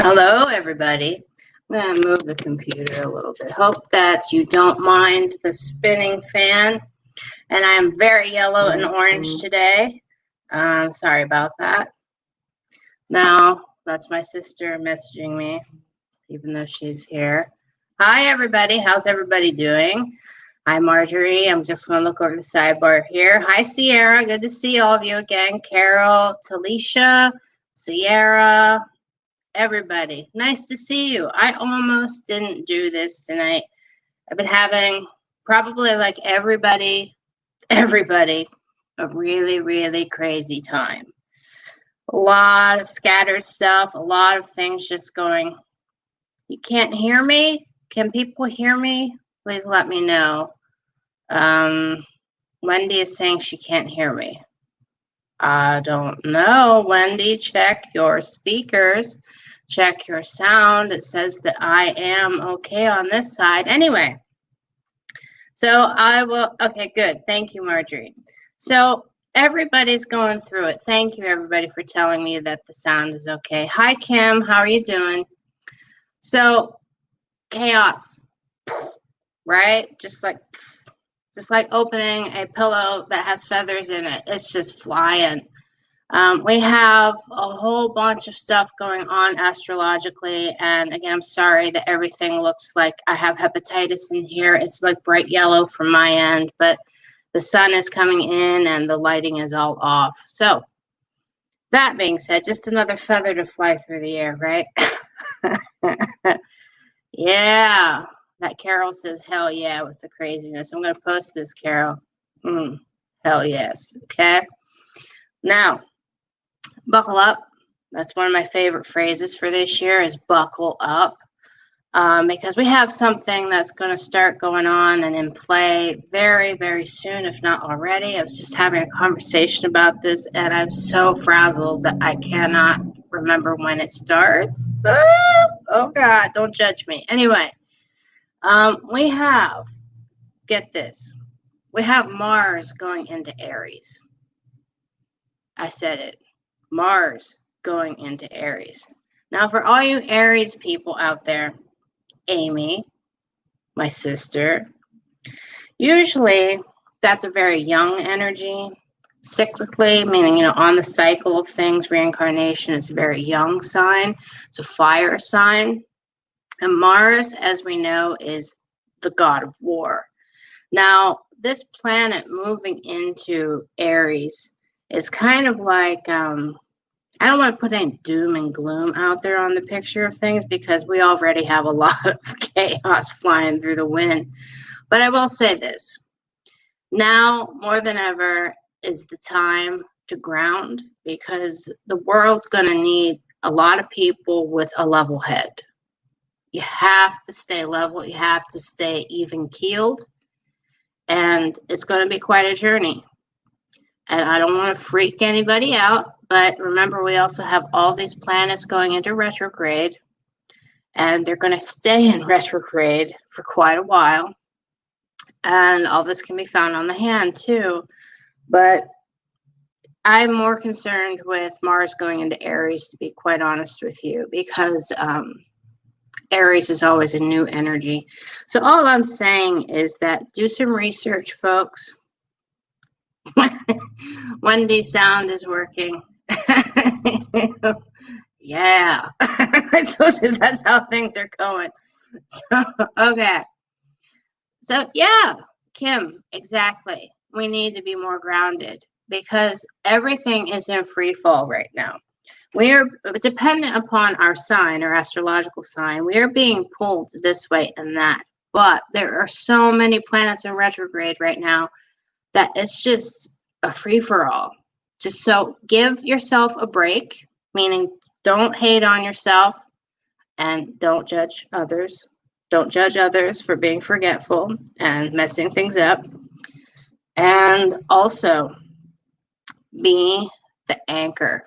Hello, everybody. I'm going to move the computer a little bit. Hope that you don't mind the spinning fan. And I'm very yellow and orange today. Sorry about that. Now, that's my sister messaging me, even though she's here. Hi, everybody. How's everybody doing? Hi, Marjorie. I'm just going to look over the sidebar here. Hi, Sierra. Good to see all of you again. Carol, Talisha, Sierra, everybody. Nice to see you. I almost didn't do this tonight. I've been having probably like everybody, a really, really crazy time. A lot of scattered stuff, a lot of things just going. You can't hear me? Can people hear me? Please let me know. Wendy is saying she can't hear me. I don't know. Wendy, check your speakers. Check your sound. It says that I am okay on this side. Anyway, so I will. Okay, good. Thank you, Marjorie. So everybody's going through it. Thank you, everybody, for telling me that the sound is okay. Hi, Kim. How are you doing? So chaos, right? Just like opening a pillow that has feathers in it. It's just flying. We have a whole bunch of stuff going on astrologically. And again, I'm sorry that everything looks like I have hepatitis in here. It's like bright yellow from my end, but the sun is coming in and the lighting is all off. So that being said, just another feather to fly through the air, right? Yeah. That Carol says, hell yeah, with the craziness. I'm going to post this, Carol. Hell yes. Okay. Now, buckle up. That's one of my favorite phrases for this year is buckle up. Because we have something that's going to start going on and in play very, very soon, if not already. I was just having a conversation about this, and I'm so frazzled that I cannot remember when it starts. Oh, God, don't judge me. Anyway. We have, get this, we have Mars going into Aries. I said it, Mars going into Aries. Now, for all you Aries people out there, Amy, my sister, usually that's a very young energy. Cyclically, meaning, on the cycle of things, reincarnation, it's a very young sign. It's a fire sign. And Mars, as we know, is the god of war. Now, this planet moving into Aries is kind of like, I don't want to put any doom and gloom out there on the picture of things because we already have a lot of chaos flying through the wind. But I will say this. Now, more than ever, is the time to ground because the world's going to need a lot of people with a level head. You have to stay level. You have to stay even keeled. And it's going to be quite a journey. And I don't want to freak anybody out. But remember, we also have all these planets going into retrograde. And they're going to stay in retrograde for quite a while. And all this can be found on the hand, too. But I'm more concerned with Mars going into Aries, to be quite honest with you. Because Aries is always a new energy. So all I'm saying is that do some research, folks. Wendy's sound is working. Yeah. I told you that's how things are going. So, okay. So, yeah, Kim, exactly. We need to be more grounded because everything is in free fall right now. We are dependent upon our sign, our astrological sign. We are being pulled this way and that. But there are so many planets in retrograde right now that it's just a free-for-all. Just so give yourself a break, meaning don't hate on yourself and don't judge others. Don't judge others for being forgetful and messing things up. And also be the anchor.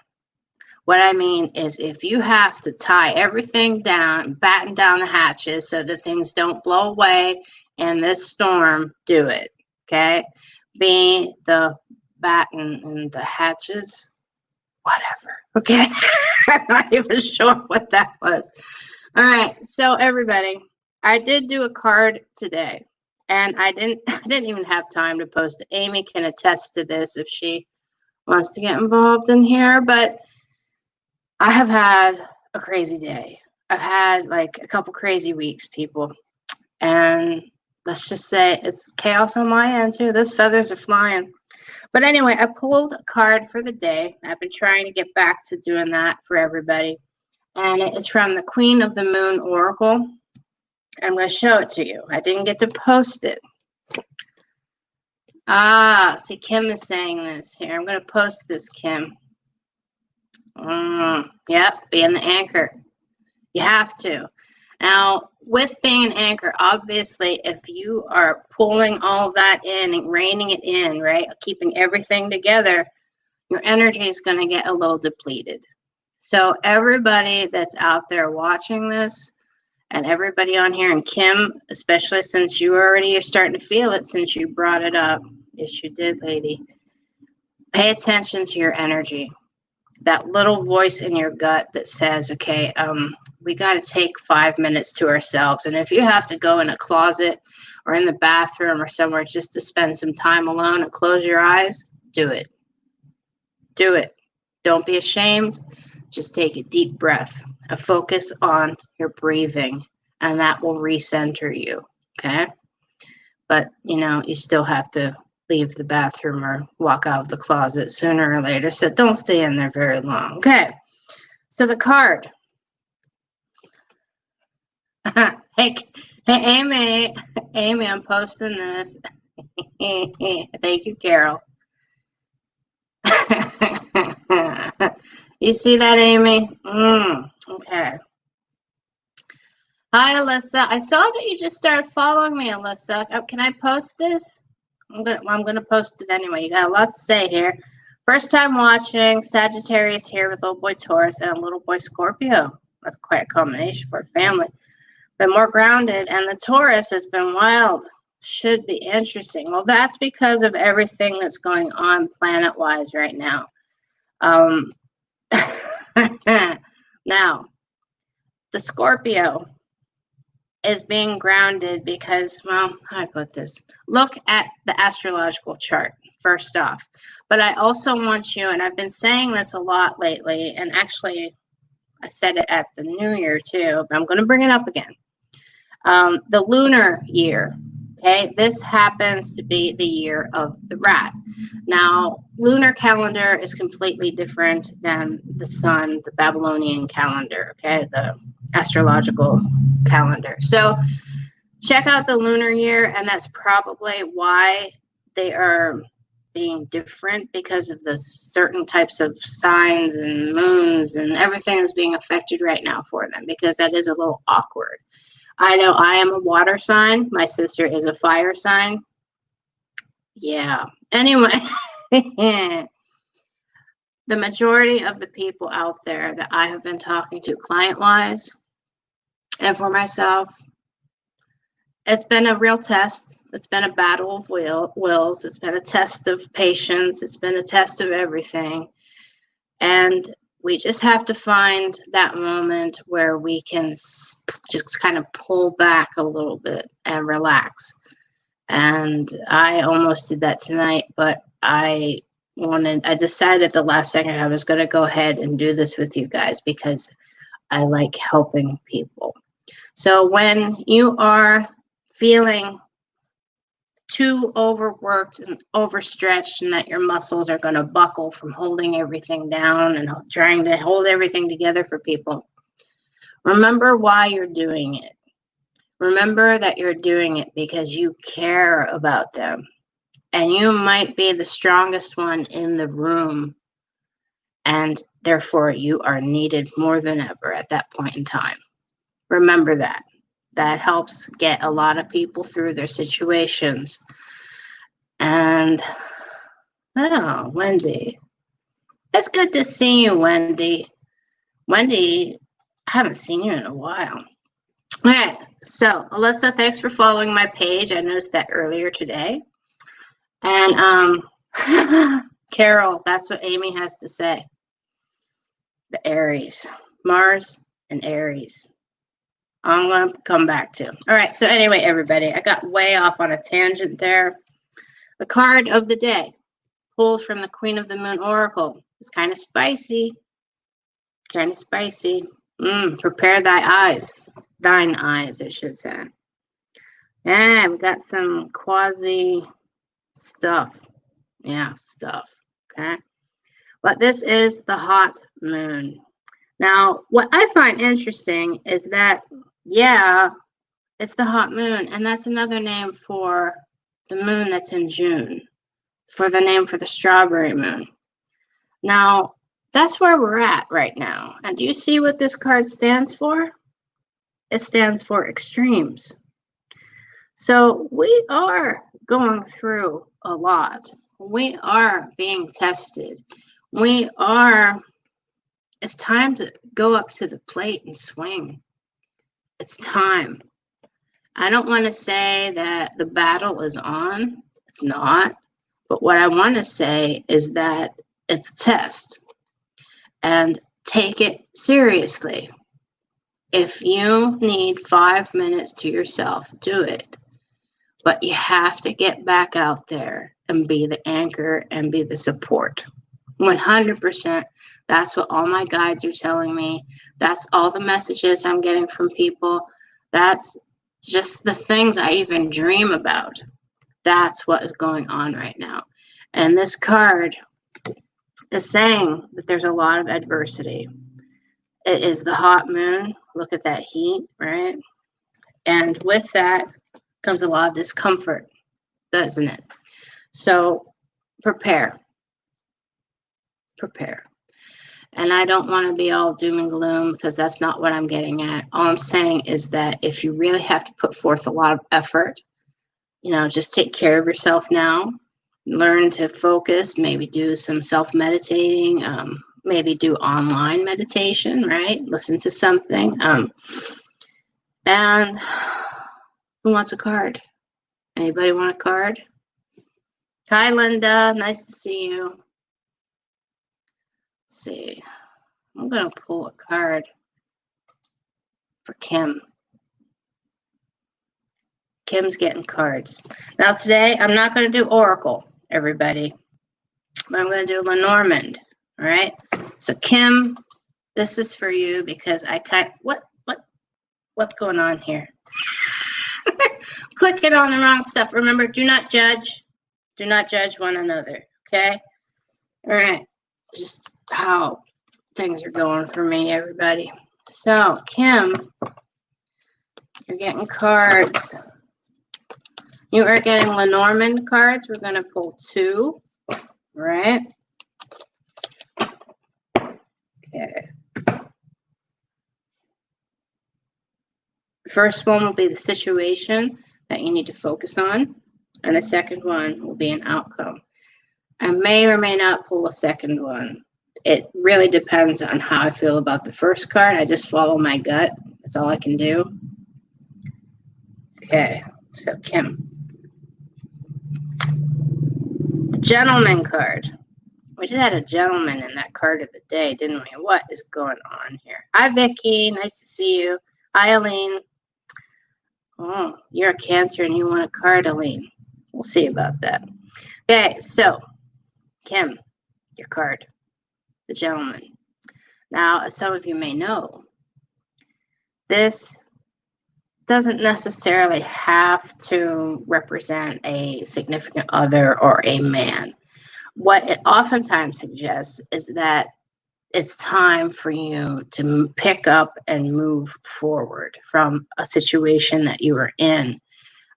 What I mean is if you have to tie everything down, batten down the hatches so that things don't blow away in this storm, do it, okay? be the batten and the hatches. Whatever. Okay. I'm not even sure what that was. All right. So everybody, I did do a card today, and I didn't even have time to post it. Amy can attest to this if she wants to get involved in here, but I have had a crazy day. I've had like a couple crazy weeks, people. And let's just say it's chaos on my end too. Those feathers are flying. But anyway, I pulled a card for the day. I've been trying to get back to doing that for everybody. And it is from the Queen of the Moon Oracle. I'm going to show it to you. I didn't get to post it. Ah, see, Kim is saying this here. I'm going to post this, Kim. Yep, being the anchor. You have to. Now, with being an anchor, obviously, if you are pulling all that in and reining it in, right, keeping everything together, your energy is going to get a little depleted. So everybody that's out there watching this, and everybody on here, and Kim, especially since you already are starting to feel it since you brought it up. Yes, you did, lady. Pay attention to your energy. That little voice in your gut that says, okay, we got to take 5 minutes to ourselves. And if you have to go in a closet or in the bathroom or somewhere just to spend some time alone and close your eyes, do it. Do it. Don't be ashamed. Just take a deep breath and focus on your breathing, and that will recenter you. Okay. But, you know, you still have to leave the bathroom or walk out of the closet sooner or later. So don't stay in there very long. Okay. So the card. Hey, Amy, I'm posting this. Thank you, Carol. You see that, Amy? Okay. Hi, Alyssa. I saw that you just started following me, Alyssa. Oh, can I post this? I'm gonna post it anyway. You got a lot to say here. First time watching, Sagittarius here with little boy Taurus and a little boy Scorpio. That's quite a combination for a family. Been more grounded, and the Taurus has been wild. Should be interesting. Well, that's because of everything that's going on planet-wise right now. Now, the Scorpio is being grounded because, well, how do I put this? Look at the astrological chart, first off. But I also want you, and I've been saying this a lot lately, and actually I said it at the New Year too, but I'm going to bring it up again. The lunar year, okay? This happens to be the year of the rat. Now, lunar calendar is completely different than the sun, the Babylonian calendar, okay? The astrological calendar. So check out the lunar year, and that's probably why they are being different, because of the certain types of signs and moons and everything that's being affected right now for them, because that is a little awkward. I know I am a water sign. My sister is a fire sign. Yeah. Anyway, the majority of the people out there that I have been talking to client-wise and for myself, it's been a real test. It's been a battle of wills. It's been a test of patience. It's been a test of everything. And we just have to find that moment where we can just kind of pull back a little bit and relax. And I almost did that tonight, but I decided at the last second I was going to go ahead and do this with you guys because I like helping people. So when you are feeling too overworked and overstretched and that your muscles are going to buckle from holding everything down and trying to hold everything together for people, remember why you're doing it. Remember that you're doing it because you care about them, and you might be the strongest one in the room, and therefore you are needed more than ever at that point in time. Remember that. That helps get a lot of people through their situations. And, oh, Wendy. It's good to see you, Wendy. Wendy, I haven't seen you in a while. All right, so Alyssa, thanks for following my page. I noticed that earlier today. And Carol, that's what Amy has to say. The Aries, Mars and Aries. I'm going to come back to. All right. So anyway, everybody, I got way off on a tangent there. The card of the day pulled from the Queen of the Moon Oracle. It's kind of spicy. Kind of spicy. Prepare thine eyes, I should say. Yeah, we got some quasi stuff. Yeah, stuff. Okay. But this is the hot moon. Now, what I find interesting is that, yeah, it's the hot moon, and that's another name for the moon that's in June, for the name for the strawberry moon. Now, that's where we're at right now. And do you see what this card stands for? It stands for extremes. So we are going through a lot. We are being tested. It's time to go up to the plate and swing. It's time. I don't want to say that the battle is on. It's not. But what I want to say is that it's a test. And take it seriously. If you need 5 minutes to yourself, do it. But you have to get back out there and be the anchor and be the support. 100%. That's what all my guides are telling me. That's all the messages I'm getting from people. That's just the things I even dream about. That's what is going on right now. And this card is saying that there's a lot of adversity. It is the hot moon. Look at that heat, right? And with that comes a lot of discomfort, doesn't it? So prepare. And I don't want to be all doom and gloom, because that's not what I'm getting at. All I'm saying is that if you really have to put forth a lot of effort, just take care of yourself now. Learn to focus, maybe do some self-meditating, maybe do online meditation, right? Listen to something. And who wants a card? Anybody want a card? Hi, Linda. Nice to see you. Let's see. I'm going to pull a card for Kim. Kim's getting cards. Now today, I'm not going to do Oracle, everybody. But I'm going to do Lenormand. All right. So Kim, this is for you, because I what's going on here? Clicking on the wrong stuff. Remember, do not judge. Do not judge one another. Okay. All right. Just how things are going for me, everybody. So Kim, you're getting cards. You are getting Lenormand cards. We're going to pull 2, right? Okay. The first one will be the situation that you need to focus on, and the second one will be an outcome. I may or may not pull a second one. It really depends on how I feel about the first card. I just follow my gut. That's all I can do. Okay, so Kim. The gentleman card. We just had a gentleman in that card of the day, didn't we? What is going on here? Hi, Vicky. Nice to see you. Hi, Aline. Oh, you're a Cancer and you want a card, Aline. We'll see about that. Okay, so Kim, your card, the gentleman. Now, as some of you may know, this doesn't necessarily have to represent a significant other or a man. What it oftentimes suggests is that it's time for you to pick up and move forward from a situation that you were in,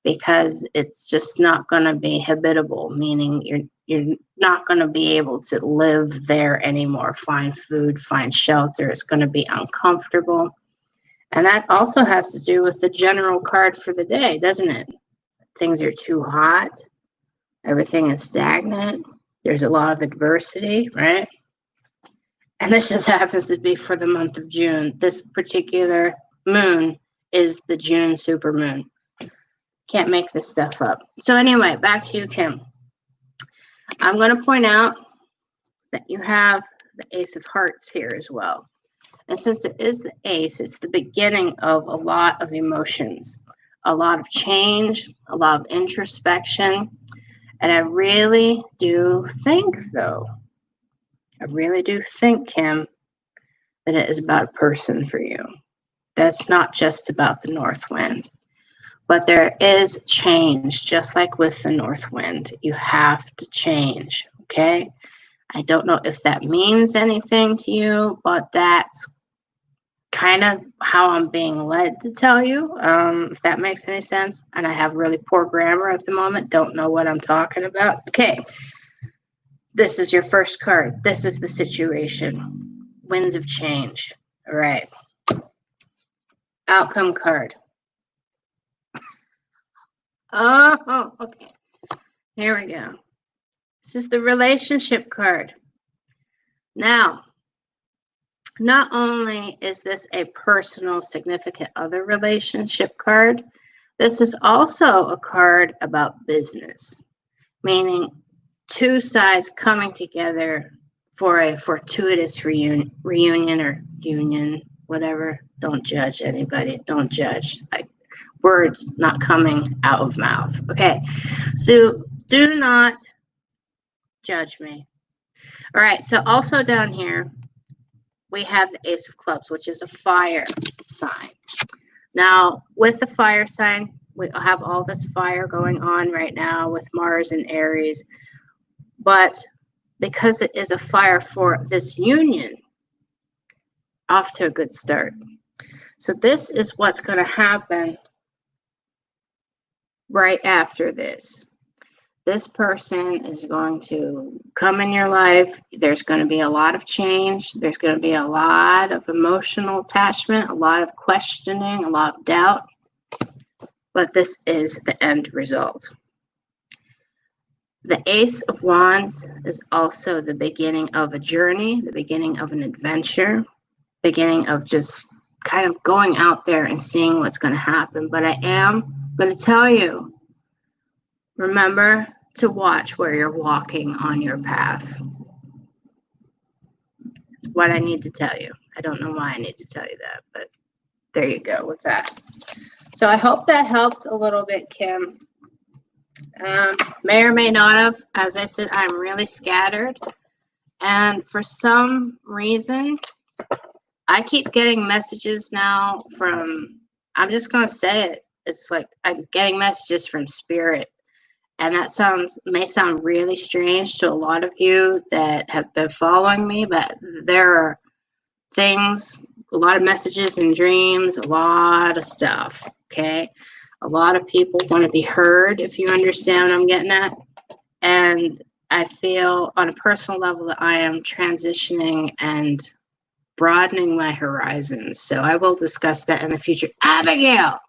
because it's just not going to be habitable, meaning you're not going to be able to live there anymore, find food, find shelter. It's going to be uncomfortable. And that also has to do with the general card for the day, doesn't it? Things are too hot. Everything is stagnant. There's a lot of adversity, right? And this just happens to be for the month of June. This particular moon is the June supermoon. Can't make this stuff up. So anyway, back to you, Kim. I'm going to point out that you have the Ace of Hearts here as well. And since it is the Ace, it's the beginning of a lot of emotions, a lot of change, a lot of introspection. And I really do think, though, I really do think, Kim, that it is about a person for you. That's not just about the North Wind. But there is change, just like with the North Wind. You have to change, okay? I don't know if that means anything to you, but that's kind of how I'm being led to tell you, if that makes any sense. And I have really poor grammar at the moment. Don't know what I'm talking about. Okay. This is your first card. This is the situation. Winds of change. All right. Outcome card. Oh, okay. Here we go. This is the relationship card. Now, not only is this a personal significant other relationship card, this is also a card about business, meaning two sides coming together for a fortuitous reunion or union, whatever. Don't judge anybody. Don't judge. Words not coming out of mouth. Okay, so do not judge me. All right, so also down here, we have the Ace of Clubs, which is a fire sign. Now, with the fire sign, we have all this fire going on right now with Mars and Aries. But because it is a fire for this union, off to a good start. So this is what's going to happen right after this. This person is going to come in your life. There's going to be a lot of change. There's going to be a lot of emotional attachment, a lot of questioning, a lot of doubt. But this is the end result. The Ace of Wands is also the beginning of a journey, the beginning of an adventure, beginning of just kind of going out there and seeing what's going to happen. But I am going to tell you, remember to watch where you're walking on your path. It's what I need to tell you. I don't know why I need to tell you that, but there you go with that. So I hope that helped a little bit, Kim. May or may not have. As I said, I'm really scattered. And for some reason, I keep getting messages now from, I'm just going to say it. It's like I'm getting messages from Spirit. And that may sound really strange to a lot of you that have been following me, but there are things, a lot of messages and dreams, a lot of stuff, okay? A lot of people want to be heard, if you understand what I'm getting at. And I feel on a personal level that I am transitioning and broadening my horizons. So I will discuss that in the future. Abigail!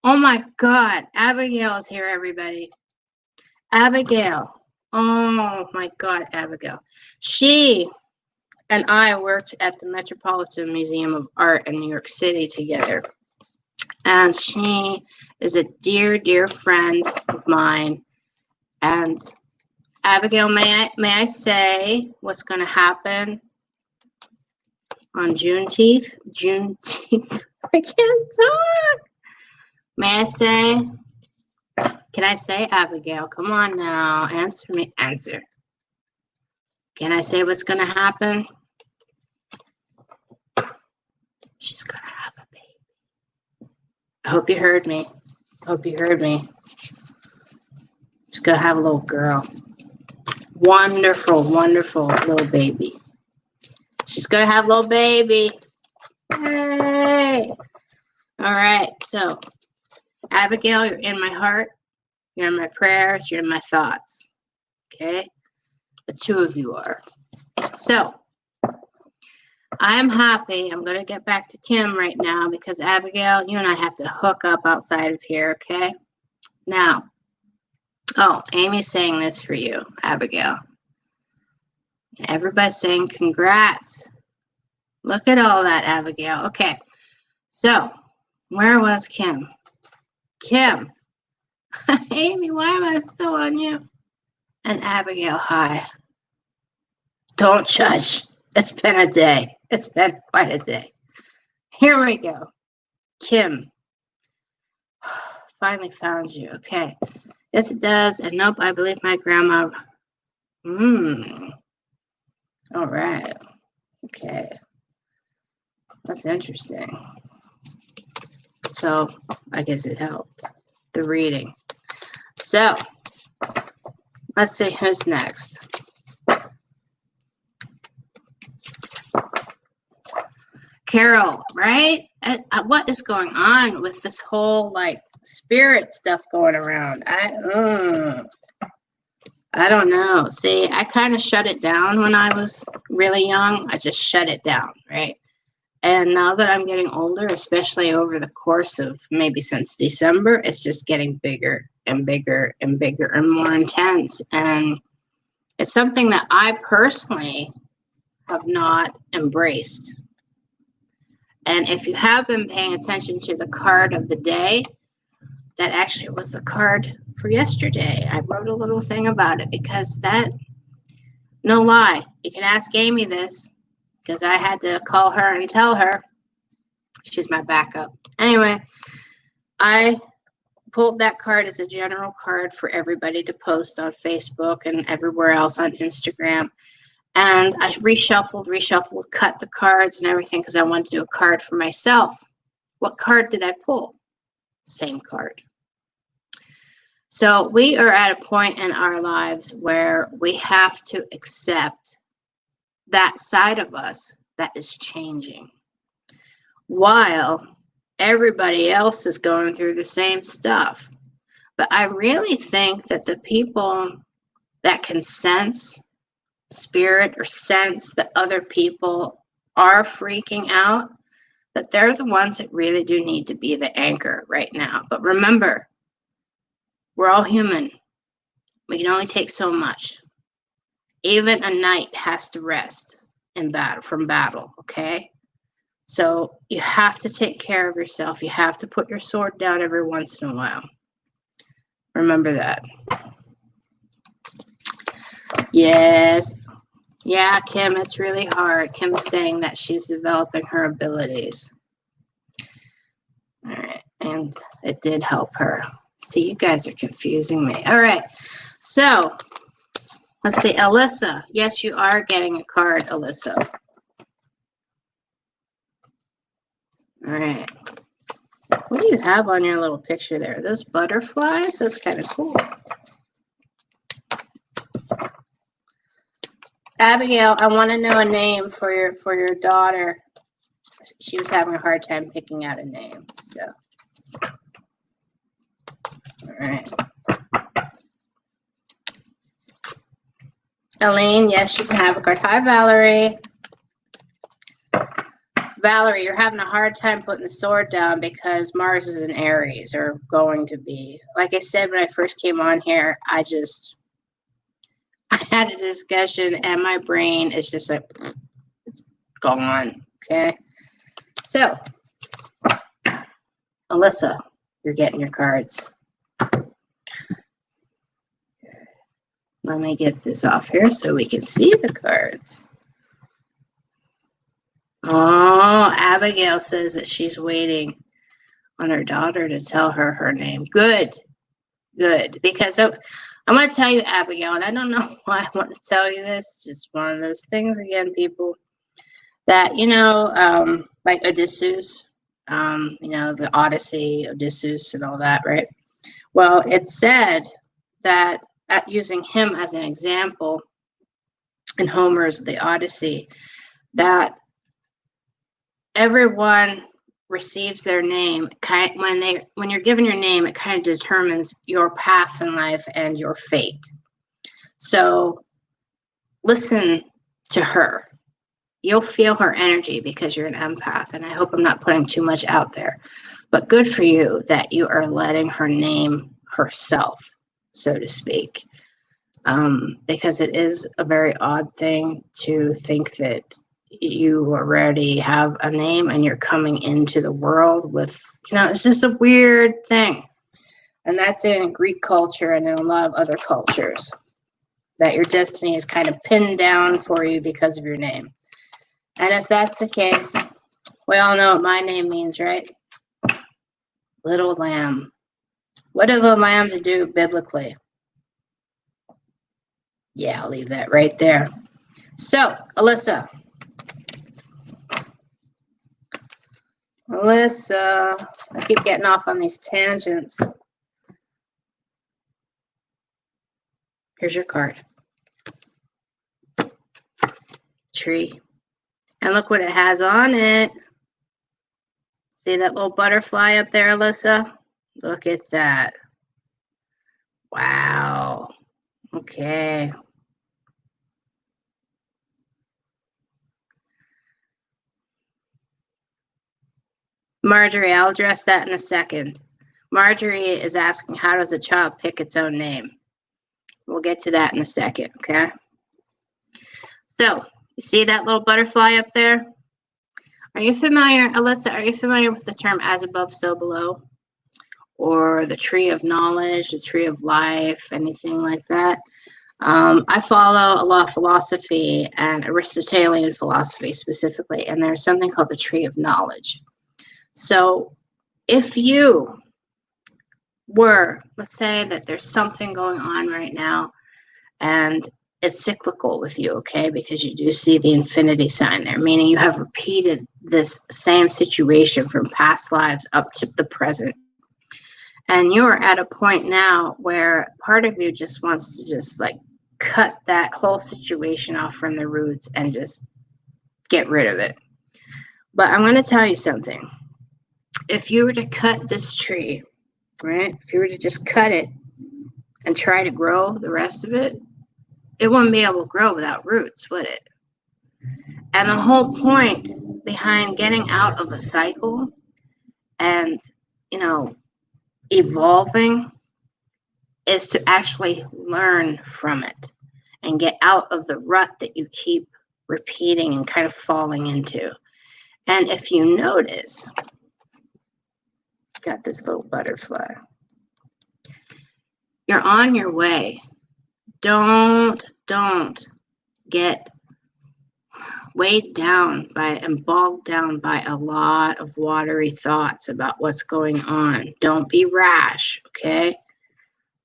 Oh my God, Abigail is here, everybody. Abigail. Oh my God, Abigail. She and I worked at the Metropolitan Museum of Art in New York City together. And she is a dear, dear friend of mine. And Abigail, may I say what's going to happen on Juneteenth? Juneteenth. I can't talk. May I say? Can I say, Abigail? Come on now. Answer me. Answer. Can I say what's going to happen? She's going to have a baby. I hope you heard me. Hope you heard me. She's going to have a little girl. Wonderful, wonderful little baby. She's going to have a little baby. Hey. All right. So, Abigail, you're in my heart. You're in my prayers. You're in my thoughts. Okay? The two of you are. So, I am happy. I'm going to get back to Kim right now because, Abigail, you and I have to hook up outside of here, okay? Now, oh, Amy's saying this for you, Abigail. Everybody's saying congrats. Look at all that, Abigail. Okay, so where was Kim? Kim. Amy, why am I still on you? And Abigail, hi. Don't judge. It's been a day. It's been quite a day. Here we go. Kim. Finally found you. Okay. Yes, it does. And nope, I believe my grandma. All right. Okay. That's interesting. So I guess it helped. The reading. So let's see who's next. Carol, right? What is going on with this whole like spirit stuff going around? I don't know. See, I kind of shut it down when I was really young. I just shut it down, right? And now that I'm getting older, especially over the course of maybe since December, it's just getting bigger and bigger and bigger and more intense. And it's something that I personally have not embraced. And if you have been paying attention to the card of the day, that actually was the card for yesterday. I wrote a little thing about it because that, no lie, you can ask Amy this because I had to call her and tell her. She's my backup. Anyway, I pulled that card as a general card for everybody to post on Facebook and everywhere else on Instagram. And I reshuffled, cut the cards and everything because I wanted to do a card for myself. What card did I pull? Same card. So we are at a point in our lives where we have to accept that side of us that is changing. While everybody else is going through the same stuff. But I really think that the people that can sense spirit or sense that other people are freaking out, that they're the ones that really do need to be the anchor right now. But remember, we're all human. We can only take so much. Even a knight has to rest in battle, from battle, okay? So you have to take care of yourself. You have to put your sword down every once in a while. Remember that. Yes. Yeah, Kim, it's really hard. Kim is saying that she's developing her abilities. All right. And it did help her. See, you guys are confusing me. All right. So let's see. Alyssa. Yes, you are getting a card, Alyssa. All right. What do you have on your little picture there? Are those butterflies? That's kind of cool. Abigail, I want to know a name for your daughter. She was having a hard time picking out a name. So, all right. Elaine, yes, you can have a card. Hi, Valerie. Valerie, you're having a hard time putting the sword down because Mars is in Aries, or going to be. Like I said when I first came on here, I had a discussion and my brain is just like, it's gone, okay? So, Alyssa, you're getting your cards. Let me get this off here so we can see the cards. Oh, Abigail says that she's waiting on her daughter to tell her her name. Good, good. Because I'm going to tell you, Abigail, and I don't know why I want to tell you this. It's just one of those things, again, people, that, you know, like Odysseus, you know, the Odyssey, Odysseus and all that, right? Well, it's said that using him as an example in Homer's The Odyssey, that everyone receives their name when you're given your name, it kind of determines your path in life and your fate. So listen to her. You'll feel her energy because you're an empath, and I hope I'm not putting too much out there, but good for you that you are letting her name herself, so to speak, because it is a very odd thing to think that you already have a name and you're coming into the world with, you know, it's just a weird thing. And that's in Greek culture and in a lot of other cultures. that your destiny is kind of pinned down for you because of your name. And if that's the case, we all know what my name means, right? Little lamb. What do the lambs do biblically? Yeah, I'll leave that right there. So, Alyssa, I keep getting off on these tangents. Here's your card. Tree. And look what it has on it. See that little butterfly up there, Alyssa? Look at that. Wow. Okay. Marjorie, I'll address that in a second. Marjorie is asking, how does a child pick its own name? We'll get to that in a second, okay? So, you see that little butterfly up there? Are you familiar, Alyssa, are you familiar with the term as above, so below? Or the tree of knowledge, the tree of life, anything like that? I follow a lot of philosophy and Aristotelian philosophy specifically, and there's something called the tree of knowledge. So if you were, let's say that there's something going on right now and it's cyclical with you, okay, because you do see the infinity sign there, meaning you have repeated this same situation from past lives up to the present. And you're at a point now where part of you just wants to just like cut that whole situation off from the roots and just get rid of it. But I'm going to tell you something. If you were to cut this tree, right, if you were to just cut it and try to grow the rest of it, it wouldn't be able to grow without roots, would it? And the whole point behind getting out of a cycle and, you know, evolving is to actually learn from it and get out of the rut that you keep repeating and kind of falling into. And if you notice, got this little butterfly, you're on your way. Don't get weighed down by and bogged down by a lot of watery thoughts about what's going on. Don't be rash, okay?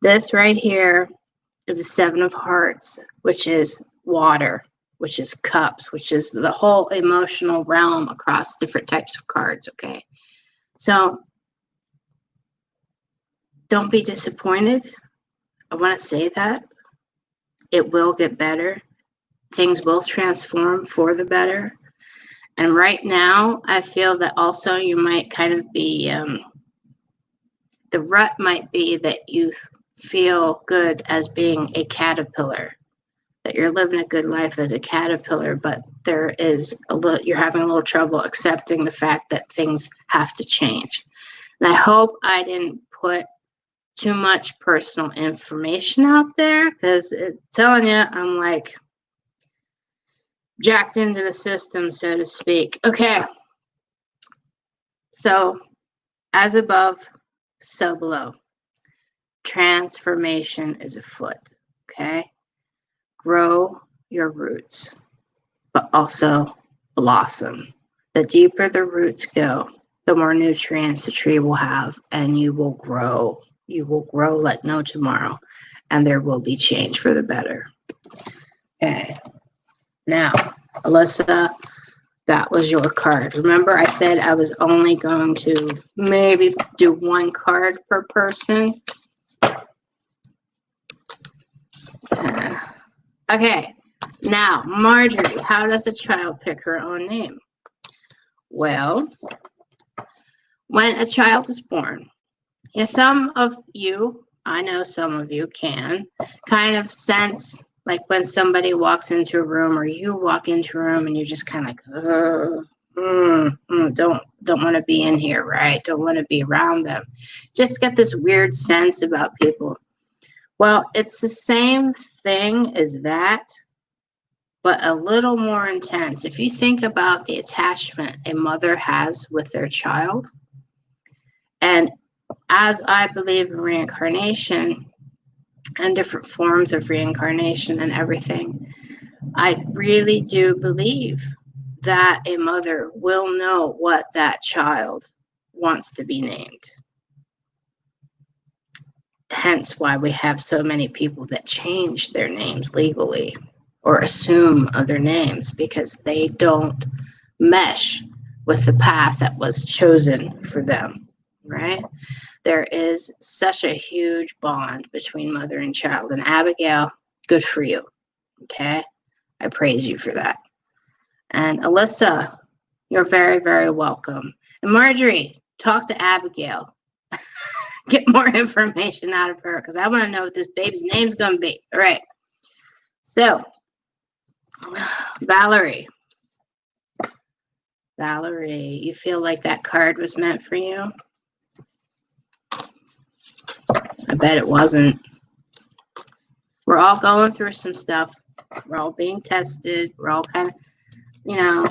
This right here is a 7 of hearts, which is water, which is cups, which is the whole emotional realm across different types of cards, okay? So don't be disappointed. I want to say that. It will get better. Things will transform for the better. And right now, I feel that also you might kind of be, the rut might be that you feel good as being a caterpillar, that you're living a good life as a caterpillar, but there is you're having a little trouble accepting the fact that things have to change. And I hope I didn't put too much personal information out there, because telling you, I'm like jacked into the system, so to speak. Okay. So, as above, so below. Transformation is afoot. Okay. Grow your roots, but also blossom. The deeper the roots go, the more nutrients the tree will have, and you will grow. You will grow like no tomorrow, and there will be change for the better. Okay. Now, Alyssa, that was your card. Remember, I said I was only going to maybe do 1 card per person. Okay. Now, Marjorie, how does a child pick her own name? Well, when a child is born, you know, some of you, I know some of you can kind of sense, like when somebody walks into a room or you walk into a room and you're just kind of like, don't want to be in here, right? Don't want to be around them. Just get this weird sense about people. Well, it's the same thing as that, but a little more intense. If you think about the attachment a mother has with their child, and as I believe in reincarnation, and different forms of reincarnation and everything. I really do believe that a mother will know what that child wants to be named. Hence why we have so many people that change their names legally or assume other names, because they don't mesh with the path that was chosen for them, right? There is such a huge bond between mother and child. And Abigail, good for you, okay? I praise you for that. And Alyssa, you're very, very welcome. And Marjorie, talk to Abigail. Get more information out of her, because I want to know what this baby's name's going to be. All right. So, Valerie, you feel like that card was meant for you? I bet it wasn't. We're all going through some stuff. We're all being tested. We're all kind of,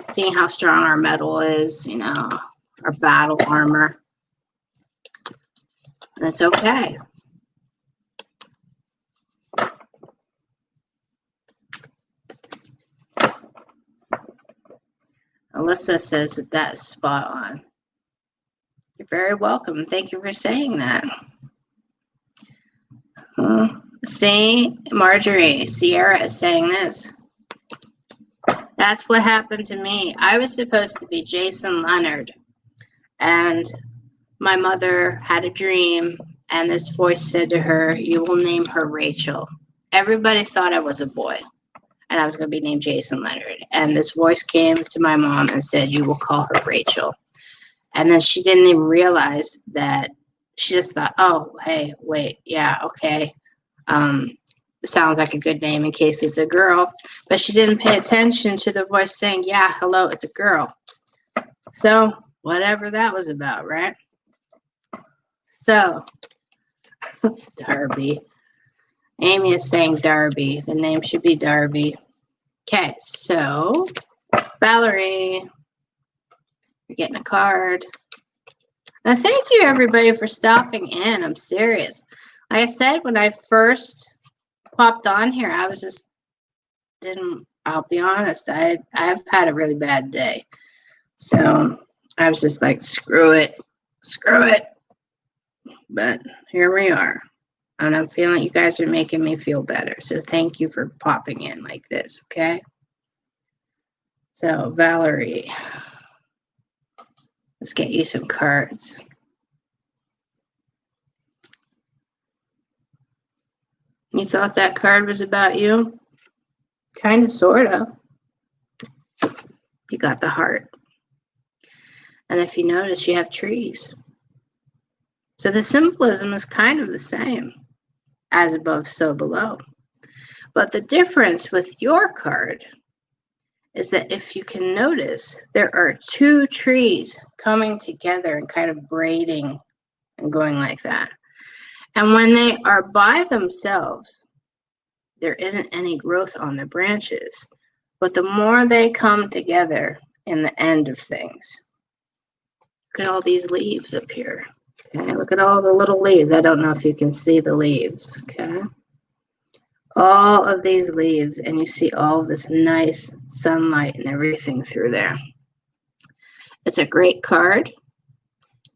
seeing how strong our metal is, our battle armor. That's okay. Alyssa says that is spot on. You're very welcome. Thank you for saying that. See, Marjorie, Sierra is saying this. That's what happened to me. I was supposed to be Jason Leonard, and my mother had a dream, and this voice said to her, "You will name her Rachel." Everybody thought I was a boy, and I was going to be named Jason Leonard. And this voice came to my mom and said, "You will call her Rachel." And then she didn't even realize that. She just thought, "Oh, hey, wait, yeah, okay. Sounds like a good name in case it's a girl." But she didn't pay attention to the voice saying, "Yeah, hello, it's a girl." So whatever that was about, right? So, Darby. Amy is saying Darby. The name should be Darby. Okay, so Valerie, you're getting a card. Now, thank you, everybody, for stopping in. I'm serious. Like I said, when I first popped on here, I was just I'll be honest, I've had a really bad day. So I was just like, screw it. But here we are. And I'm feeling you guys are making me feel better. So thank you for popping in like this, okay? So, Valerie, let's get you some cards. You thought that card was about you? Kind of, sort of. You got the heart. And if you notice, you have trees. So the symbolism is kind of the same. As above, so below. But the difference with your card is that if you can notice, there are two trees coming together and kind of braiding and going like that. And when they are by themselves, there isn't any growth on the branches. But the more they come together in the end of things, look at all these leaves up here. Okay, look at all the little leaves. I don't know if you can see the leaves, okay? All of these leaves, and you see all this nice sunlight and everything through there. It's a great card.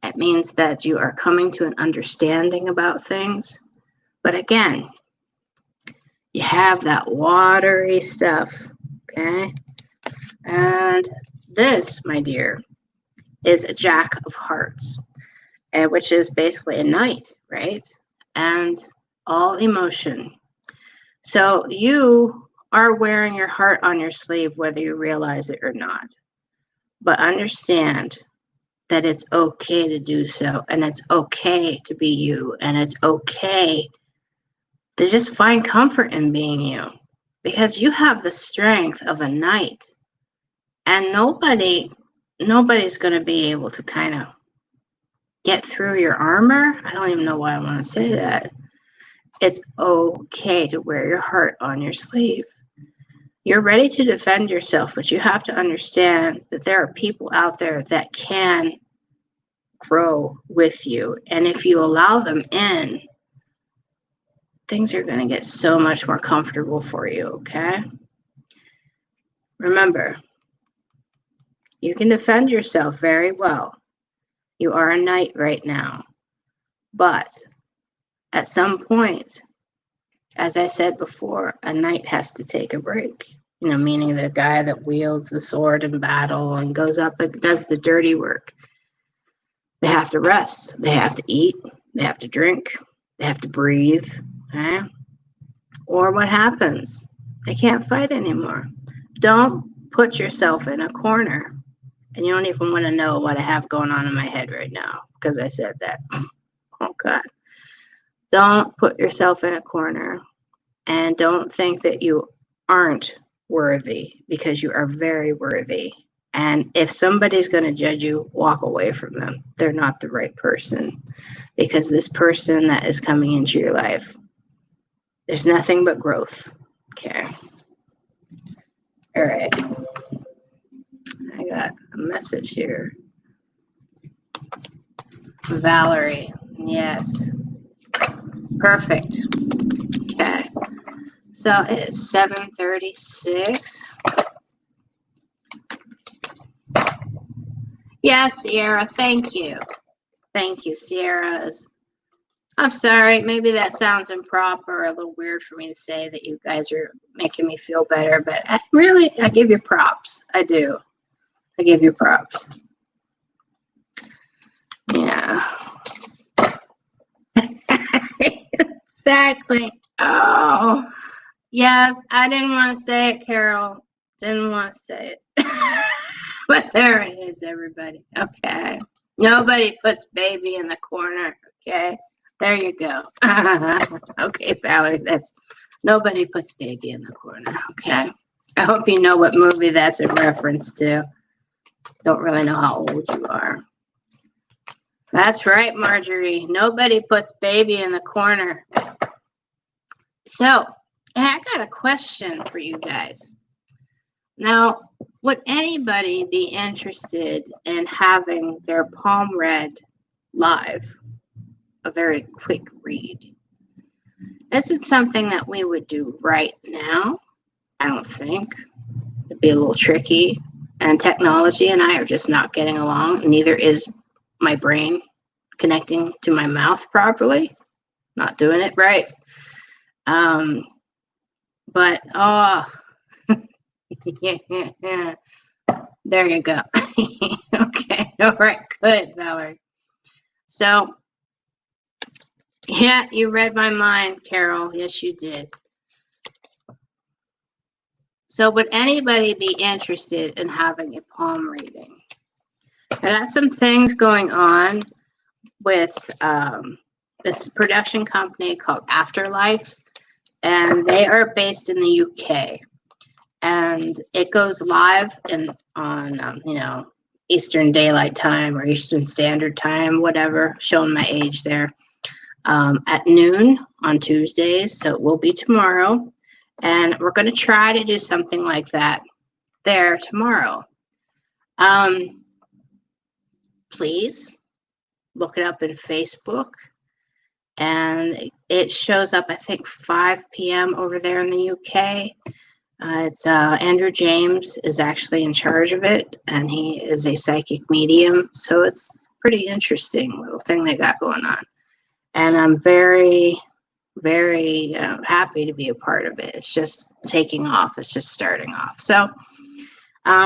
It means that you are coming to an understanding about things. But again, you have that watery stuff, okay? And this, my dear, is a Jack of Hearts, which is basically a knight, right? And all emotion. So you are wearing your heart on your sleeve, whether you realize it or not. But understand that it's okay to do so, and it's okay to be you, and it's okay to just find comfort in being you, because you have the strength of a knight, and nobody's going to be able to kind of get through your armor. I don't even know why I want to say that. It's okay to wear your heart on your sleeve. You're ready to defend yourself, but you have to understand that there are people out there that can grow with you. And if you allow them in, things are going to get so much more comfortable for you, okay? Remember, you can defend yourself very well. You are a knight right now. But at some point, as I said before, a knight has to take a break. Meaning the guy that wields the sword in battle and goes up and does the dirty work. They have to rest. They have to eat. They have to drink. They have to breathe. Okay? Or what happens? They can't fight anymore. Don't put yourself in a corner. And you don't even want to know what I have going on in my head right now because I said that. Oh, God. Don't put yourself in a corner. And don't think that you aren't worthy, because you are very worthy. And if somebody's going to judge you, walk away from them. They're not the right person, because this person that is coming into your life, there's nothing but growth. Okay. All right. I got a message here. Valerie. Yes. Perfect. Okay. So it's 7:36. Yes, Sierra, thank you. Thank you, Sierra. I'm sorry, maybe that sounds improper, a little weird for me to say that you guys are making me feel better, but I give you props. I do. I give you props. Yeah. Exactly. Oh. Yes, I didn't want to say it, Carol. Didn't want to say it. But there it is, everybody. Okay. Nobody puts baby in the corner. Okay. There you go. Okay, Valerie, nobody puts baby in the corner. Okay. I hope you know what movie that's a reference to. Don't really know how old you are. That's right, Marjorie. Nobody puts baby in the corner. So, I got a question for you guys. Now, would anybody be interested in having their palm read live? A very quick read. This is something that we would do right now. I don't think. It'd be a little tricky. And technology and I are just not getting along. Neither is my brain connecting to my mouth properly. Not doing it right. But, yeah. There you go. Okay. All right. Good, Valerie. So, yeah, you read my mind, Carol. Yes, you did. So, would anybody be interested in having a palm reading? I got some things going on with this production company called Afterlife, and they are based in the UK. And it goes live on Eastern Daylight Time or Eastern Standard Time, whatever, showing my age there, at noon on Tuesdays. So it will be tomorrow. And we're going to try to do something like that there tomorrow. Please look it up in Facebook. And it shows up, I think, 5 p.m. over there in the UK. It's Andrew James is actually in charge of it, and he is a psychic medium. So it's a pretty interesting little thing they got going on. And I'm very, very happy to be a part of it. It's just taking off. It's just starting off. So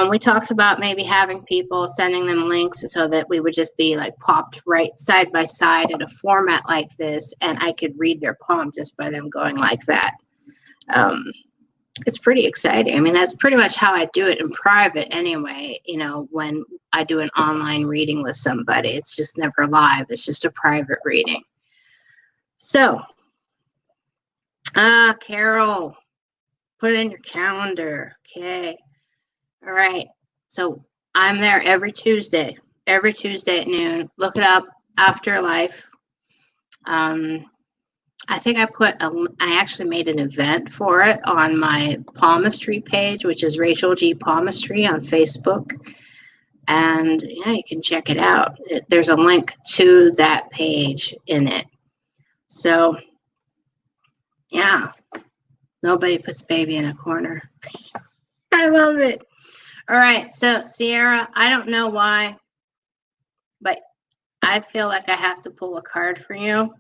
we talked about maybe having people, sending them links so that we would just be like popped right side by side in a format like this, and I could read their palm just by them going like that. It's pretty exciting. I mean, that's pretty much how I do it in private anyway, when I do an online reading with somebody. It's just never live. It's just a private reading. So, Carol, put it in your calendar. Okay. All right. So I'm there every Tuesday at noon. Look it up, Afterlife. I think I actually made an event for it on my palmistry page, which is RachelGPalmistry on Facebook. And yeah, you can check it out. There's a link to that page in it. So Yeah. Nobody puts baby in a corner. I love it. All right. So, Sierra, I don't know why, but I feel like I have to pull a card for you.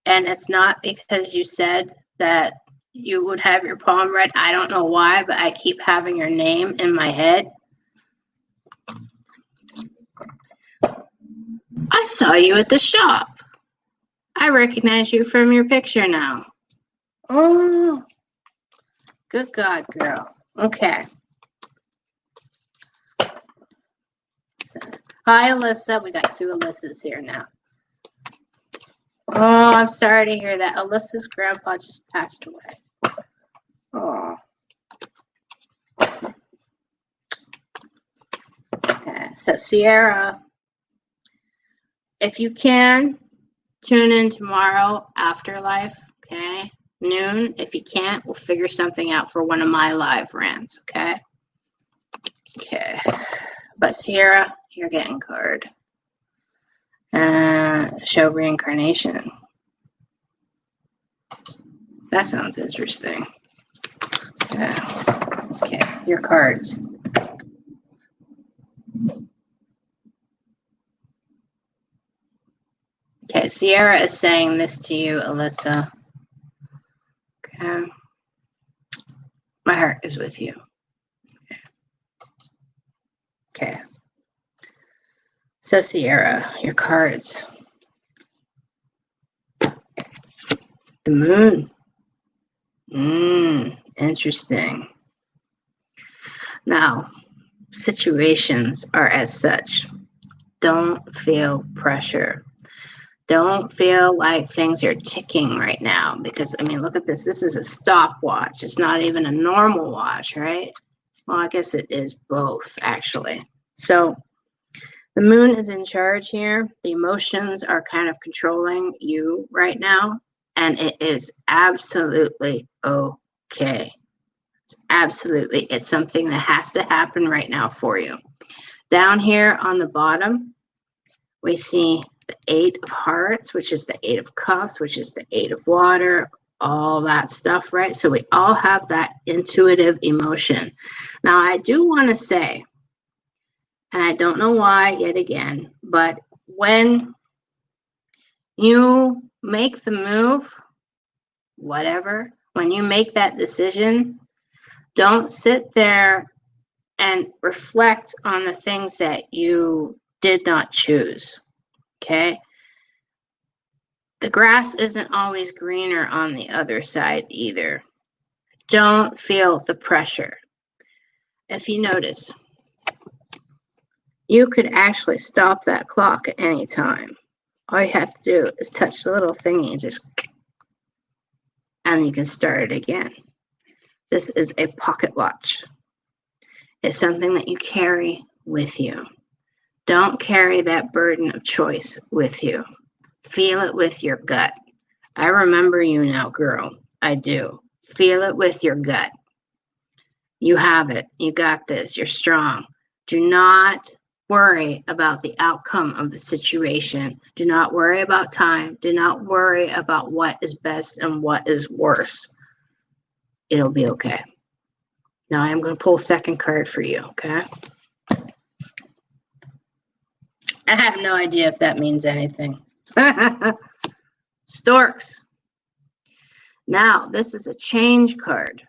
And it's not because you said that you would have your palm read. I don't know why, but I keep having your name in my head. I saw you at the shop. I recognize you from your picture now. Oh, good God, girl. Okay. So, hi, Alyssa. We got 2 Alyssas here now. Oh, I'm sorry to hear that. Alyssa's grandpa just passed away. Oh. Okay. So, Sierra, if you can, tune in tomorrow, Afterlife, okay? Noon. If you can't, we'll figure something out for one of my live rants, okay? Okay. But Sierra, you're getting card. Show reincarnation. That sounds interesting. Yeah. Okay, your cards. Okay, Sierra is saying this to you, Alyssa. Okay. My heart is with you. Okay. So, Sierra, your cards. The moon. Interesting. Now, situations are as such. Don't feel pressure. Don't feel like things are ticking right now because, I mean, look at this. This is a stopwatch. It's not even a normal watch, right? Well, I guess it is both, actually. So the moon is in charge here. The emotions are kind of controlling you right now, and it is absolutely okay. It's something that has to happen right now for you. Down here on the bottom, we see the 8 of Hearts, which is the 8 of Cups, which is the 8 of Water, all that stuff, right? So we all have that intuitive emotion. Now, I do want to say, and I don't know why yet again, but when you make the move, whatever, when you make that decision, don't sit there and reflect on the things that you did not choose, okay? The grass isn't always greener on the other side either. Don't feel the pressure. If you notice, you could actually stop that clock at any time. All you have to do is touch the little thingy and you can start it again. This is a pocket watch. It's something that you carry with you. Don't carry that burden of choice with you. Feel it with your gut. I remember you now, girl. I do. Feel it with your gut. You have it. You got this. You're strong. Do not worry about the outcome of the situation. Do not worry about time. Do not worry about what is best and what is worse. It'll be okay. Now I'm going to pull second card for you, okay? I have no idea if that means anything. Storks. Now, this is a change card.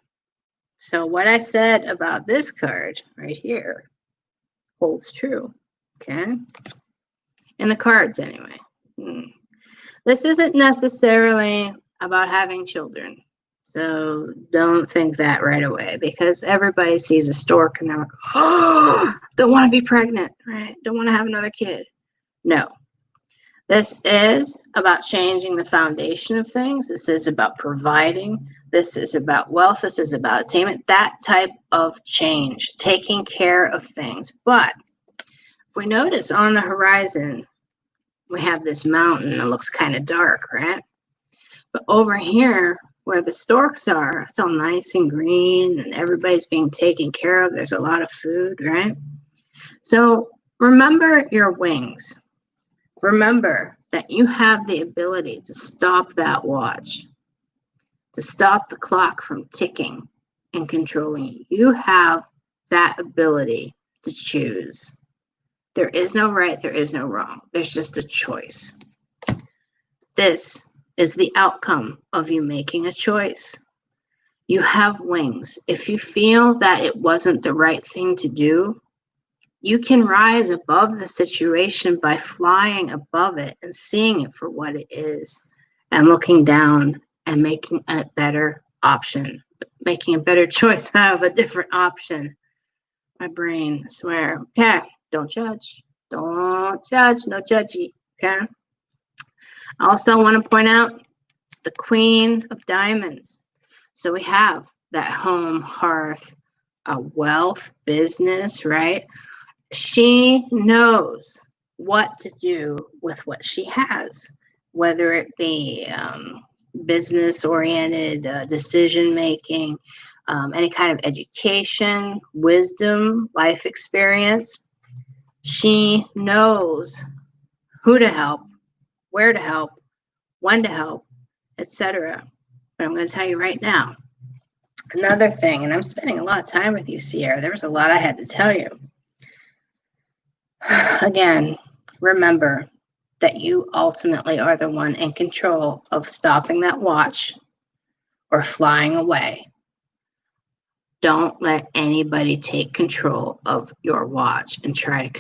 So what I said about this card right here holds true, okay? In the cards, anyway. This isn't necessarily about having children. So don't think that right away because everybody sees a stork and they're like, oh, don't want to be pregnant, right? Don't want to have another kid. No. This is about changing the foundation of things. This is about providing. This is about wealth. This is about attainment. That type of change, taking care of things. But if we notice on the horizon, we have this mountain that looks kind of dark, right? But over here, where the storks are, it's all nice and green and everybody's being taken care of. There's a lot of food, right? So remember your wings. Remember that you have the ability to stop that watch. to stop the clock from ticking and controlling you. You have that ability to choose. There is no right, there is no wrong. There's just a choice. This is the outcome of you making a choice. You have wings. If you feel that it wasn't the right thing to do, you can rise above the situation by flying above it and seeing it for what it is and looking down and making a better option, making a better choice out of a different option. My brain, I swear. Okay, don't judge. Don't judge. No judgy. Okay. I also want to point out it's the Queen of Diamonds. So we have that home, hearth, wealth, business, right? She knows what to do with what she has, whether it be business-oriented decision-making, any kind of education, wisdom, life experience. She knows who to help, where to help, when to help, etc. But I'm going to tell you right now, another thing, and I'm spending a lot of time with you, Sierra. There was a lot I had to tell you. Again, remember that you ultimately are the one in control of stopping that watch or flying away. Don't let anybody take control of your watch and try to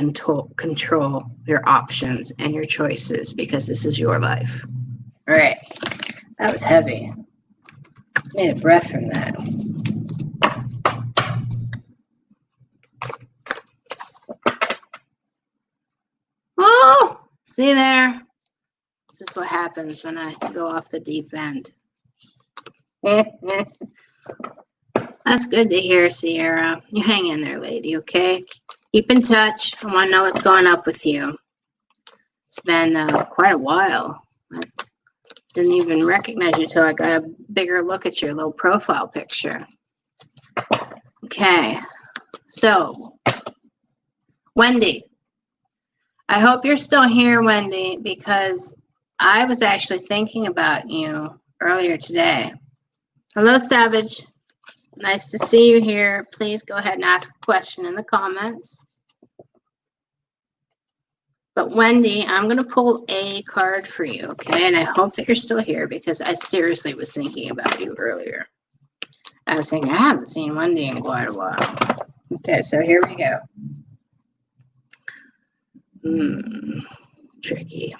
control your options and your choices, because this is your life. All right, that was heavy. Need a breath from that. Oh, see there? This is what happens when I go off the deep end. That's good to hear, Sierra. You hang in there, lady, okay? Keep in touch. I want to know what's going up with you. It's been quite a while. I didn't even recognize you till I got a bigger look at your little profile picture. Okay, so Wendy. I hope you're still here, Wendy, because I was actually thinking about you earlier today. Hello, Savage. Nice to see you here. Please go ahead and ask a question in the comments. But Wendy, I'm going to pull a card for you, okay? And I hope that you're still here, because I seriously was thinking about you earlier. I was thinking, I haven't seen Wendy in quite a while. Okay, so here we go. Tricky.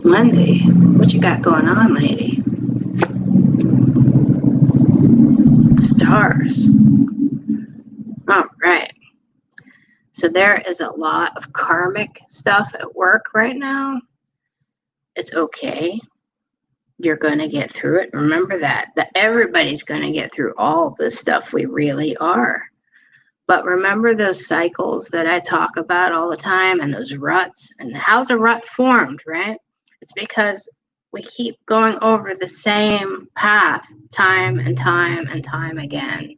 Wendy, what you got going on, lady? Stars. All right. So there is a lot of karmic stuff at work right now. It's okay. You're going to get through it. Remember that everybody's going to get through all this stuff. We really are. But remember those cycles that I talk about all the time, and those ruts. And how's a rut formed, right? It's because we keep going over the same path time and time and time again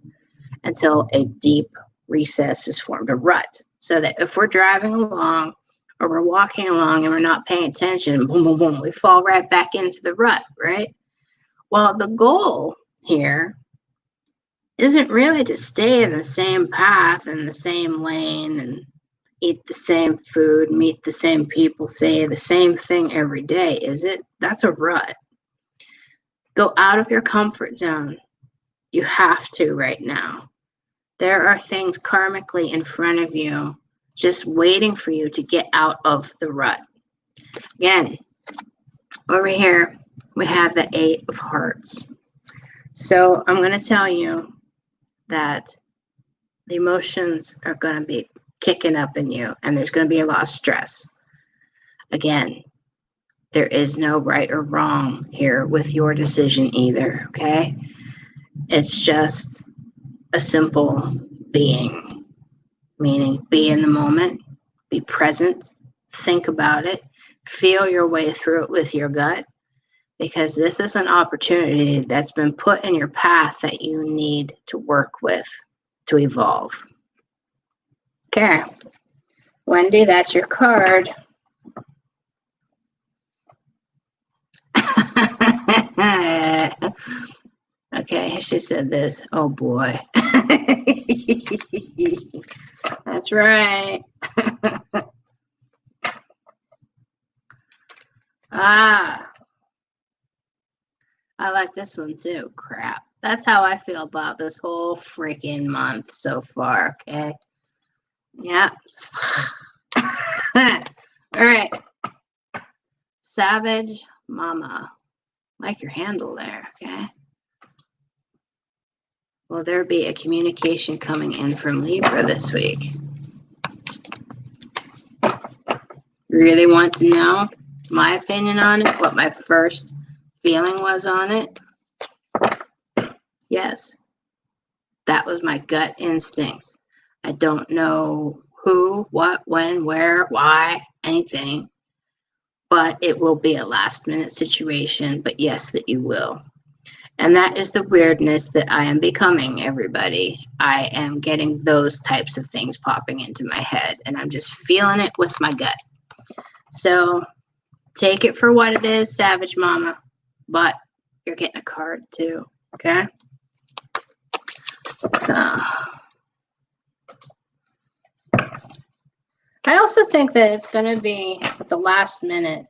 until a deep recess is formed, a rut. So that if we're driving along or we're walking along and we're not paying attention, boom, boom, boom, we fall right back into the rut, right? Well, the goal here isn't really to stay in the same path and the same lane and eat the same food, meet the same people, say the same thing every day, is it? That's a rut. Go out of your comfort zone. You have to right now. There are things karmically in front of you just waiting for you to get out of the rut. Again, over here, we have the 8 of Hearts. So I'm going to tell you that the emotions are going to be kicking up in you, and there's going to be a lot of stress. Again, there is no right or wrong here with your decision either, okay? It's just a simple being, meaning be in the moment, be present, think about it, feel your way through it with your gut, because this is an opportunity that's been put in your path that you need to work with to evolve. Okay, Wendy, that's your card. Okay, she said this. Oh boy. That's right. Ah, I like this one too. Crap. That's how I feel about this whole freaking month so far, okay? Yeah. All right. Savage Mama. Like your handle there, okay? Will there be a communication coming in from Libra this week? Really want to know my opinion on it? What my first feeling was on it? Yes. That was my gut instinct. I don't know who, what, when, where, why, anything. But it will be a last minute situation. But yes, that you will. And that is the weirdness that I am becoming, everybody. I am getting those types of things popping into my head. And I'm just feeling it with my gut. So take it for what it is, Savage Mama. But you're getting a card too. Okay? So I also think that it's going to be at the last minute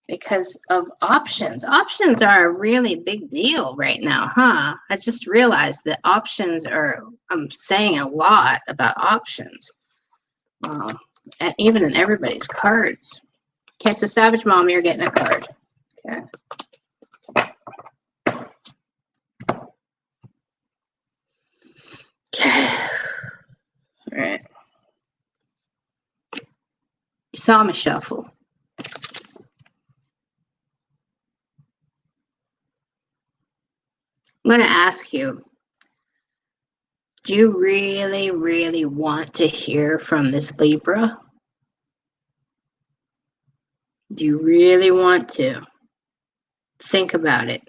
because of options. Options are a really big deal right now, huh? I just realized that options are, I'm saying a lot about options, even in everybody's cards. Okay, so Savage Mom, you're getting a card. Okay. Okay. All right. You saw me shuffle. I'm going to ask you, do you really, really want to hear from this Libra? Do you really want to? Think about it.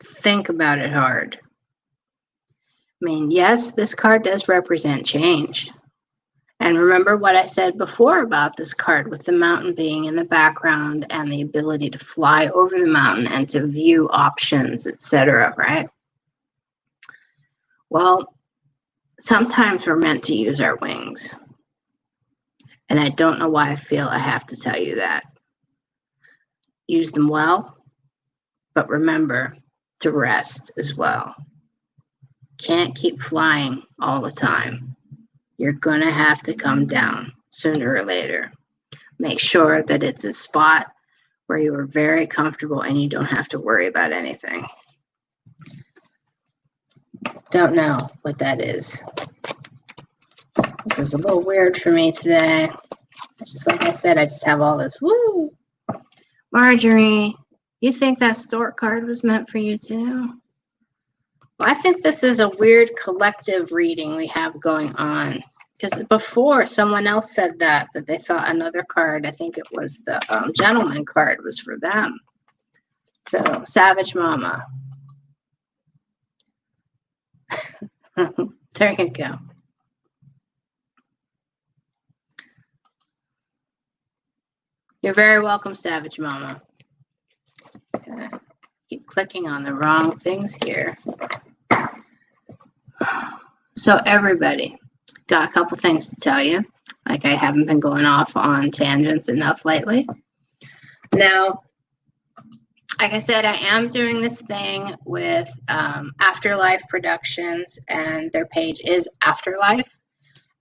Think about it hard. I mean, yes, this card does represent change. And remember what I said before about this card with the mountain being in the background and the ability to fly over the mountain and to view options, etc., right? Well, sometimes we're meant to use our wings. And I don't know why I feel I have to tell you that. Use them well, but remember to rest as well. Can't keep flying all the time. You're going to have to come down sooner or later. Make sure that it's a spot where you are very comfortable and you don't have to worry about anything. Don't know what that is. This is a little weird for me today. It's just like I said, I just have all this. Woo! Marjorie, you think that stork card was meant for you too? Well, I think this is a weird collective reading we have going on. Because before, someone else said that they thought another card, I think it was the gentleman card, was for them. So, Savage Mama. There you go. You're very welcome, Savage Mama. Okay. Keep clicking on the wrong things here. So everybody, got a couple things to tell you. Like I haven't been going off on tangents enough lately. Now, like I said, I am doing this thing with Afterlife Productions, and their page is Afterlife.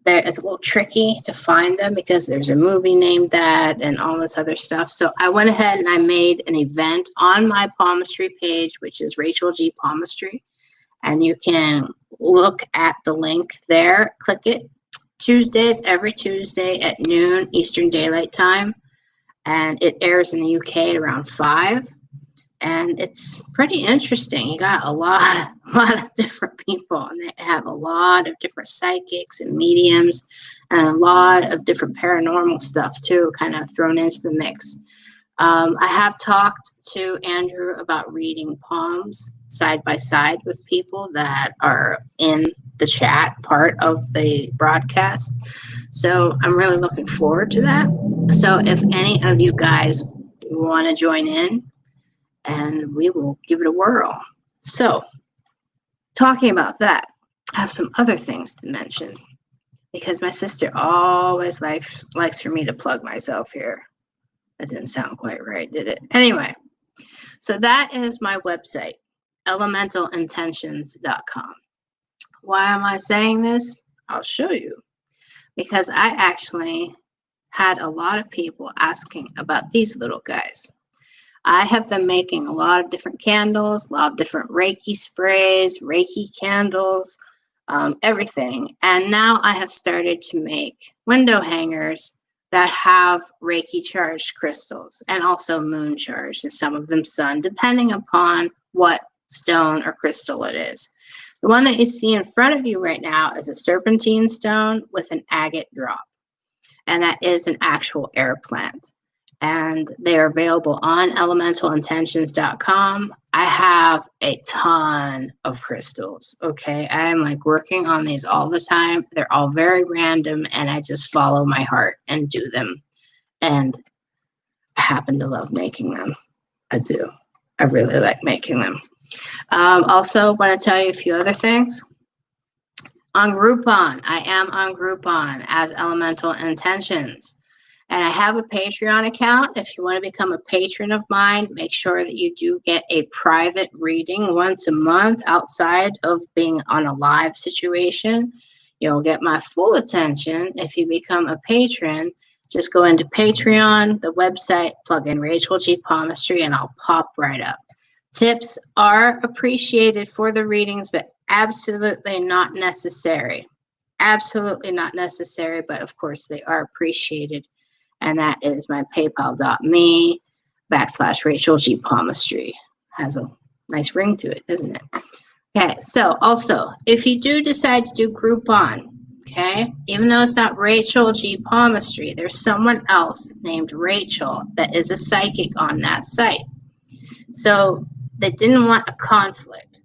It's a little tricky to find them because there's a movie named that and all this other stuff. So I went ahead and I made an event on my palmistry page, which is RachelGPalmistry. And you can look at the link there, click it. Tuesdays, every Tuesday at noon Eastern Daylight Time. And it airs in the UK at around 5. And it's pretty interesting. You got a lot of different people, and they have a lot of different psychics and mediums, and a lot of different paranormal stuff too, kind of thrown into the mix. I have talked to Andrew about reading palms side by side with people that are in the chat part of the broadcast. So I'm really looking forward to that. So if any of you guys want to join in and we will give it a whirl. So, talking about that, I have some other things to mention because my sister always likes for me to plug myself here. That didn't sound quite right, did it? Anyway, so that is my website, elementalintentions.com. Why am I saying this? I'll show you. Because I actually had a lot of people asking about these little guys. I have been making a lot of different candles, a lot of different Reiki sprays, Reiki candles, everything. And now I have started to make window hangers that have Reiki charged crystals and also moon charged, and some of them sun, depending upon what stone or crystal it is. The one that you see in front of you right now is a serpentine stone with an agate drop, and that is an actual air plant. And they are available on elementalintentions.com. I have a ton of crystals, okay? I am like working on these all the time. They're all very random, and I just follow my heart and do them. And I happen to love making them. I do. I really like making them. Also, want to tell you a few other things. On Groupon, I am on Groupon as Elemental Intentions. And I have a Patreon account. If you want to become a patron of mine, make sure that you do get a private reading once a month outside of being on a live situation. You'll get my full attention if you become a patron. Just go into Patreon, the website, plug in RachelGPalmistry, and I'll pop right up. Tips are appreciated for the readings, but absolutely not necessary. Absolutely not necessary, but of course they are appreciated. And that is my paypal.me/RachelGPalmistry. Has a nice ring to it, doesn't it? Okay, so also, if you do decide to do Groupon, okay, even though it's not Rachel G. Palmistry, there's someone else named Rachel that is a psychic on that site. So they didn't want a conflict.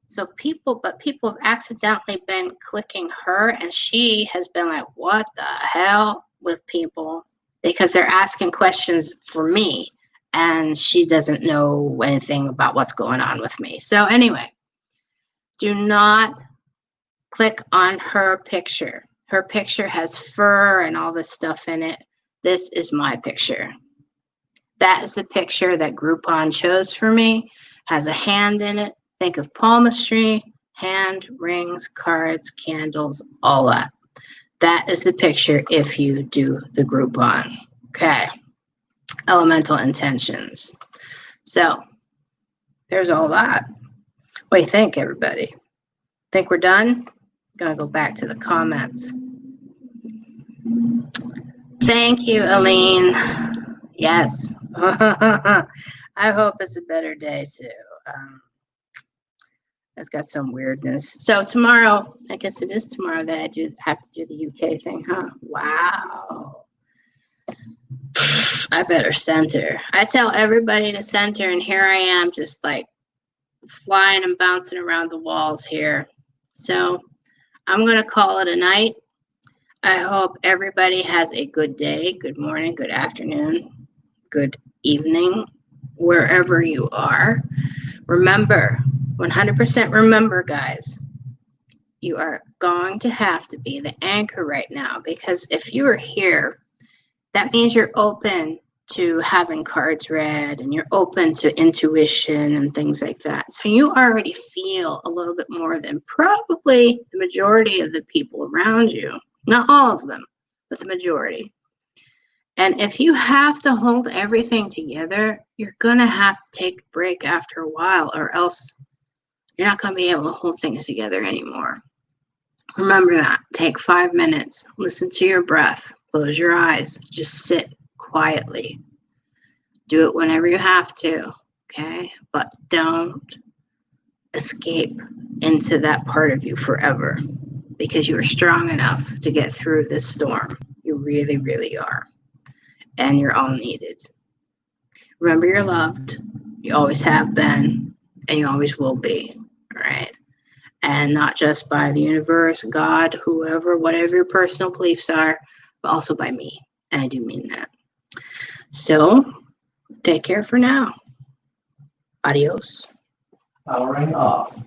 So people have accidentally been clicking her, and she has been like, what the hell with people? Because they're asking questions for me, and she doesn't know anything about what's going on with me. So anyway, do not click on her picture. Her picture has fur and all this stuff in it. This is my picture. That is the picture that Groupon chose for me. Has a hand in it. Think of palmistry, hand, rings, cards, candles, all that. That is the picture if you do the Groupon. Okay. Elemental Intentions. So, there's all that. What do you think, everybody? Think we're done? Gonna go back to the comments. Thank you, Aline. Yes. I hope it's a better day, too. It's got some weirdness. So tomorrow, I guess it is tomorrow that I have to do the UK thing, huh? Wow. I better center. I tell everybody to center, and here I am just like flying and bouncing around the walls here. So I'm going to call it a night. I hope everybody has a good day, good morning, good afternoon, good evening, wherever you are. Remember, 100% remember, guys, you are going to have to be the anchor right now, because if you are here, that means you're open to having cards read, and you're open to intuition and things like that. So you already feel a little bit more than probably the majority of the people around you. Not all of them, but the majority. And if you have to hold everything together, you're going to have to take a break after a while, or else you're not going to be able to hold things together anymore. Remember that. Take 5 minutes. Listen to your breath. Close your eyes. Just sit quietly. Do it whenever you have to, okay? But don't escape into that part of you forever, because you are strong enough to get through this storm. You really, really are. And you're all needed. Remember, you're loved. You always have been, and you always will be, all right? And not just by the universe, God, whoever, whatever your personal beliefs are, but also by me. And I do mean that. So, take care for now. Adios. Powering off.